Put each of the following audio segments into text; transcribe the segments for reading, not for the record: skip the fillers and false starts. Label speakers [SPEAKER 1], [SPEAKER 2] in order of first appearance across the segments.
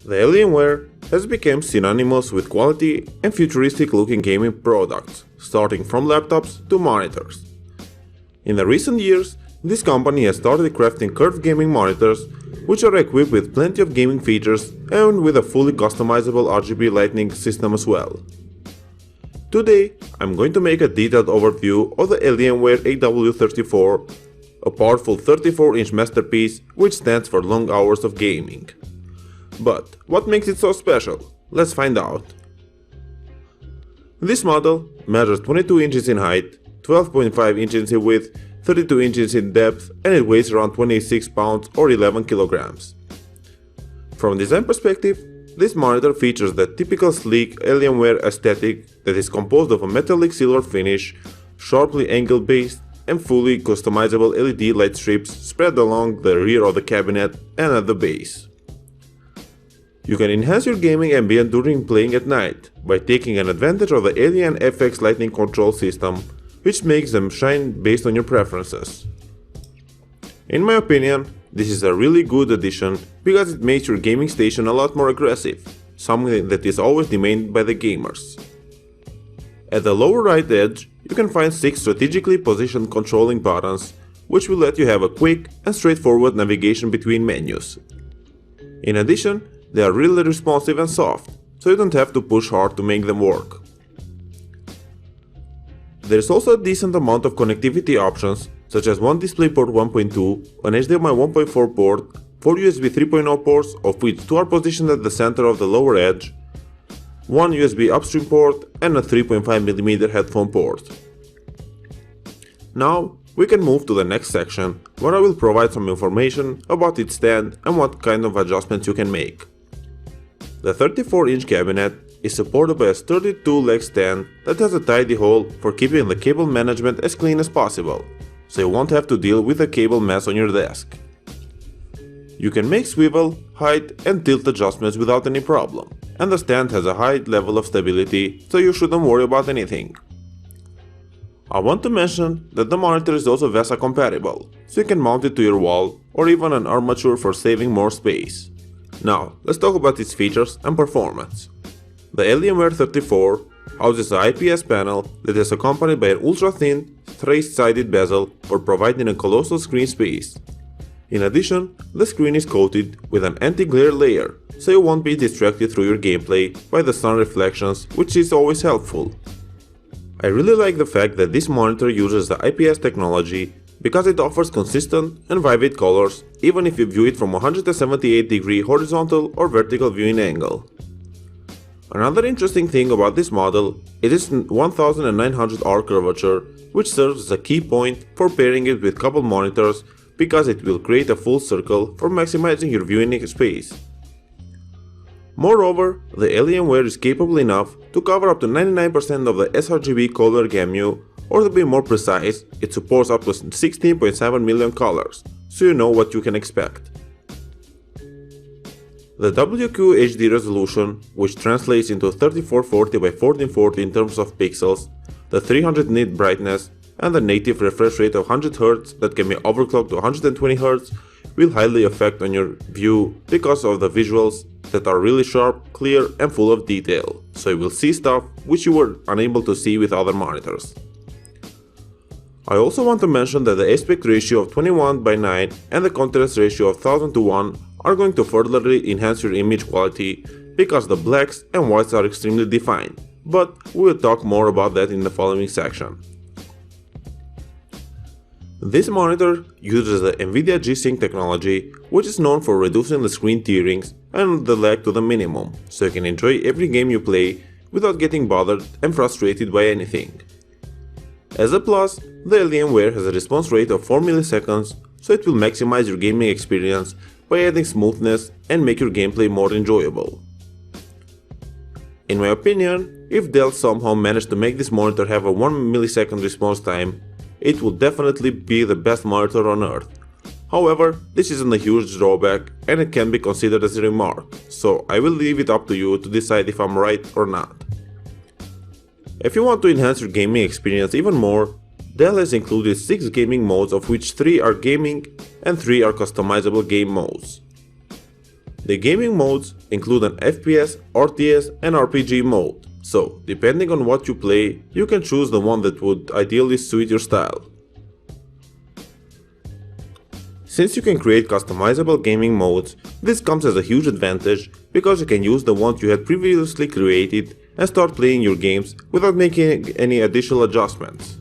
[SPEAKER 1] The Alienware has become synonymous with quality and futuristic-looking gaming products, starting from laptops to monitors. In the recent years, this company has started crafting curved gaming monitors, which are equipped with plenty of gaming features and with a fully customizable RGB lighting system as well. Today, I'm going to make a detailed overview of the Alienware AW34, a powerful 34-inch masterpiece which stands for long hours of gaming. But what makes it so special? Let's find out. This model measures 22 inches in height, 12.5 inches in width, 32 inches in depth, and it weighs around 26 pounds or 11 kilograms. From a design perspective, this monitor features the typical sleek Alienware aesthetic that is composed of a metallic silver finish, sharply angled base, and fully customizable LED light strips spread along the rear of the cabinet and at the base. You can enhance your gaming ambient during playing at night by taking an advantage of the Alien FX lighting control system, which makes them shine based on your preferences. In my opinion, this is a really good addition because it makes your gaming station a lot more aggressive, something that is always demanded by the gamers. At the lower right edge, you can find 6 strategically positioned controlling buttons, which will let you have a quick and straightforward navigation between menus. In addition, they are really responsive and soft, so you don't have to push hard to make them work. There is also a decent amount of connectivity options, such as one DisplayPort 1.2, an HDMI 1.4 port, 4 USB 3.0 ports, of which 2 are positioned at the center of the lower edge, 1 USB upstream port, and a 3.5mm headphone port. Now, we can move to the next section, where I will provide some information about its stand and what kind of adjustments you can make. The 34-inch cabinet is supported by a sturdy 2-leg stand that has a tidy hole for keeping the cable management as clean as possible, so you won't have to deal with a cable mess on your desk. You can make swivel, height, and tilt adjustments without any problem, and the stand has a high level of stability, so you shouldn't worry about anything. I want to mention that the monitor is also VESA compatible, so you can mount it to your wall or even an armature for saving more space. Now, let's talk about its features and performance. The Alienware 34 houses an IPS panel that is accompanied by an ultra-thin, straight-sided bezel for providing a colossal screen space. In addition, the screen is coated with an anti-glare layer, so you won't be distracted through your gameplay by the sun reflections, which is always helpful. I really like the fact that this monitor uses the IPS technology because it offers consistent and vivid colors even if you view it from a 178-degree horizontal or vertical viewing angle. Another interesting thing about this model is its 1900R curvature, which serves as a key point for pairing it with coupled monitors because it will create a full circle for maximizing your viewing space. Moreover, the Alienware is capable enough to cover up to 99% of the sRGB color gamut, or to be more precise, it supports up to 16.7 million colors, so you know what you can expect. The WQHD resolution, which translates into 3440 by 1440 in terms of pixels, the 300 nit brightness, and the native refresh rate of 100 Hz that can be overclocked to 120 Hz, will highly affect on your view because of the visuals that are really sharp, clear, and full of detail, so you will see stuff which you were unable to see with other monitors. I also want to mention that the aspect ratio of 21:9 and the contrast ratio of 1000:1 are going to further enhance your image quality because the blacks and whites are extremely defined, but we will talk more about that in the following section. This monitor uses the NVIDIA G-Sync technology, which is known for reducing the screen tearings and the lag to the minimum, so you can enjoy every game you play without getting bothered and frustrated by anything. As a plus, the Alienware has a response rate of 4 milliseconds, so it will maximize your gaming experience by adding smoothness and make your gameplay more enjoyable. In my opinion, if Dell somehow managed to make this monitor have a 1 millisecond response time, it would definitely be the best monitor on earth. However, this isn't a huge drawback and it can be considered as a remark, so I will leave it up to you to decide if I'm right or not. If you want to enhance your gaming experience even more, Dell has included 6 gaming modes, of which 3 are gaming and 3 are customizable game modes. The gaming modes include an FPS, RTS and RPG mode, so depending on what you play, you can choose the one that would ideally suit your style. Since you can create customizable gaming modes, this comes as a huge advantage because you can use the ones you had previously created and start playing your games without making any additional adjustments.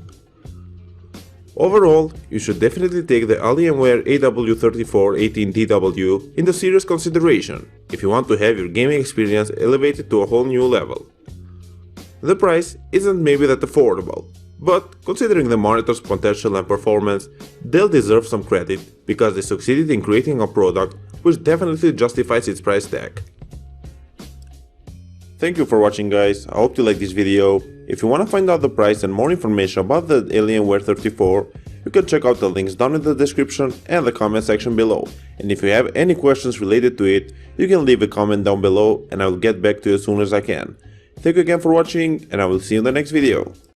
[SPEAKER 1] Overall, you should definitely take the Alienware AW3418DW into serious consideration if you want to have your gaming experience elevated to a whole new level. The price isn't maybe that affordable, but considering the monitor's potential and performance, they'll deserve some credit because they succeeded in creating a product which definitely justifies its price tag. Thank you for watching, guys. I hope you liked this video. If you want to find out the price and more information about the Alienware 34, you can check out the links down in the description and the comment section below. And if you have any questions related to it, you can leave a comment down below and I will get back to you as soon as I can. Thank you again for watching, and I will see you in the next video.